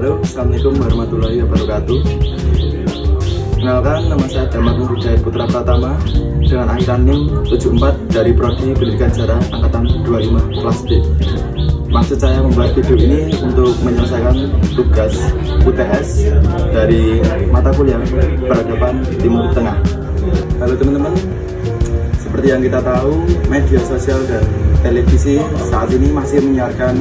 Halo, Assalamualaikum warahmatullahi wabarakatuh. Kenalkan, nama saya Damadun Hidayat Putra Pratama dengan akhiran NIM 74 dari Prodi Pendidikan Sejarah Angkatan 25 kelas B. Maksud saya membuat video ini untuk menyelesaikan tugas UTS dari mata kuliah Peradaban Timur Tengah. Halo teman-teman, seperti yang kita tahu, media sosial dan televisi saat ini masih menyiarkan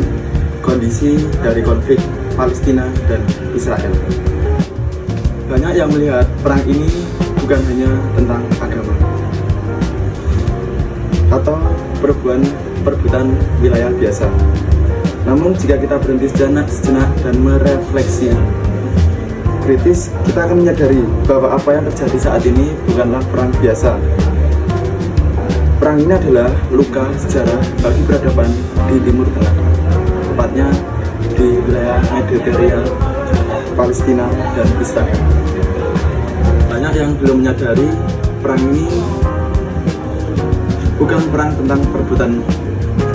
kondisi dari konflik Palestina dan Israel. Banyak yang melihat perang ini bukan hanya tentang agama atau perebutan wilayah biasa. Namun jika kita berhenti sejenak dan merefleksi kritis, kita akan menyadari bahwa apa yang terjadi saat ini bukanlah perang biasa. Perang ini adalah luka sejarah bagi peradaban di Timur Tengah, tepatnya di wilayah Mediterania, Palestina, dan Israel. Banyak yang belum menyadari perang ini bukan perang tentang perebutan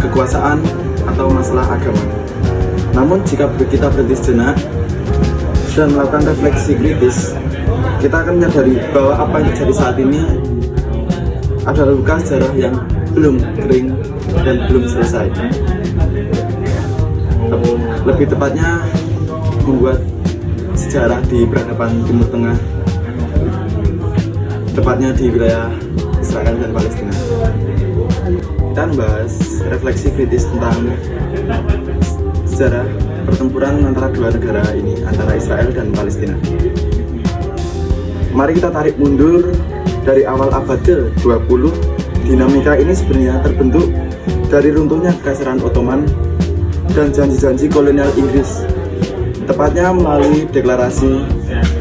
kekuasaan atau masalah agama. Namun jika kita berhenti sejenak dan melakukan refleksi kritis, kita akan menyadari bahwa apa yang terjadi saat ini adalah luka sejarah yang belum kering dan belum selesai. Lebih tepatnya membuat sejarah di peradaban Timur Tengah, tepatnya di wilayah Israel dan Palestina. Kita membahas refleksi kritis tentang sejarah pertempuran antara dua negara ini, antara Israel dan Palestina. Mari kita tarik mundur dari awal abad ke-20. Dinamika ini sebenarnya terbentuk dari runtuhnya Kekaisaran Ottoman dan janji-janji kolonial Inggris, tepatnya melalui deklarasi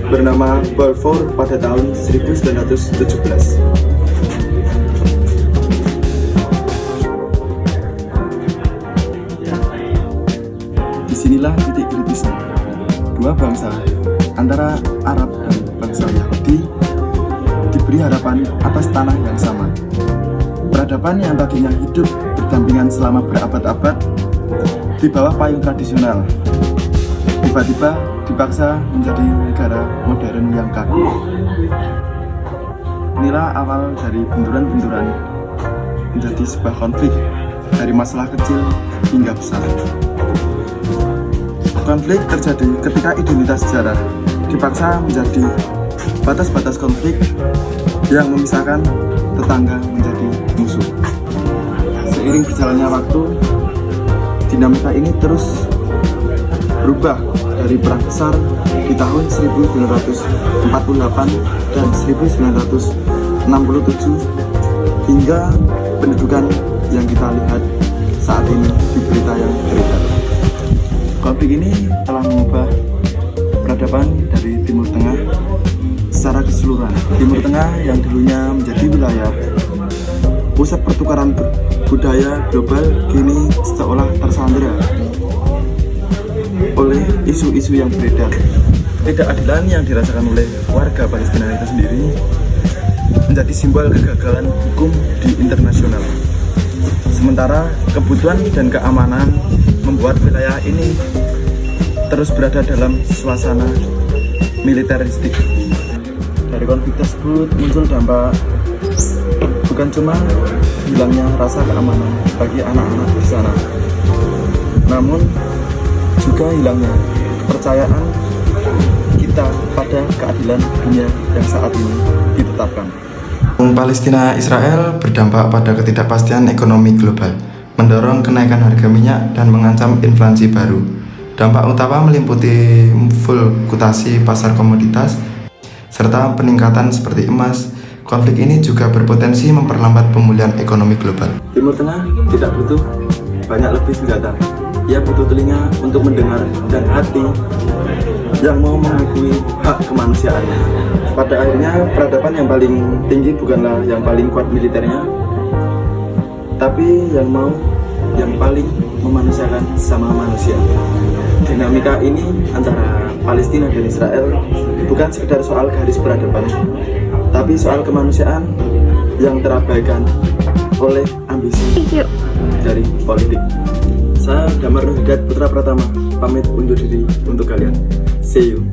bernama Balfour pada tahun 1917. Disinilah titik kritisnya dua bangsa antara Arab dan bangsa Yahudi diberi harapan atas tanah yang sama. Peradaban yang tadinya hidup berdampingan selama berabad-abad di bawah payung tradisional, tiba-tiba dipaksa menjadi negara modern yang kaku. Inilah awal dari benturan-benturan menjadi sebuah konflik dari masalah kecil hingga besar. Konflik terjadi ketika identitas sejarah dipaksa menjadi batas-batas konflik yang memisahkan tetangga menjadi musuh. Seiring berjalannya waktu, dinamika ini terus berubah dari perang besar di tahun 1948 dan 1967 hingga pendudukan yang kita lihat saat ini di berita yang beredar. Konflik ini telah mengubah peradaban dari Timur Tengah secara keseluruhan. Timur Tengah yang dulunya menjadi wilayah pusat pertukaran budaya global kini seolah tersandera oleh isu-isu yang beredar. Ketidakadilan yang dirasakan oleh warga Palestina itu sendiri menjadi simbol kegagalan hukum di internasional. Sementara kebutuhan dan keamanan membuat wilayah ini terus berada dalam suasana militeristik. Dari konflik tersebut muncul dampak bukan cuma hilangnya rasa keamanan bagi anak-anak di sana, namun juga hilangnya kepercayaan kita pada keadilan dunia yang saat ini ditetapkan. Palestina Israel berdampak pada ketidakpastian ekonomi global, mendorong kenaikan harga minyak dan mengancam inflasi baru. Dampak utama meliputi fluktuasi pasar komoditas serta peningkatan seperti emas. Konflik ini juga berpotensi memperlambat pemulihan ekonomi global. Timur Tengah tidak butuh banyak lebih senjata. Ia butuh telinga untuk mendengar dan hati yang mau mengakui hak kemanusiaannya. Pada akhirnya peradaban yang paling tinggi bukanlah yang paling kuat militernya, tapi yang paling memanusiakan sama manusia. Dinamika ini antara Palestina dan Israel bukan sekedar soal garis peradaban, tapi soal kemanusiaan yang terabaikan oleh ambisi dari politik. Saya Damar Nur Hidayat Putra Pratama pamit undur diri untuk kalian. See you.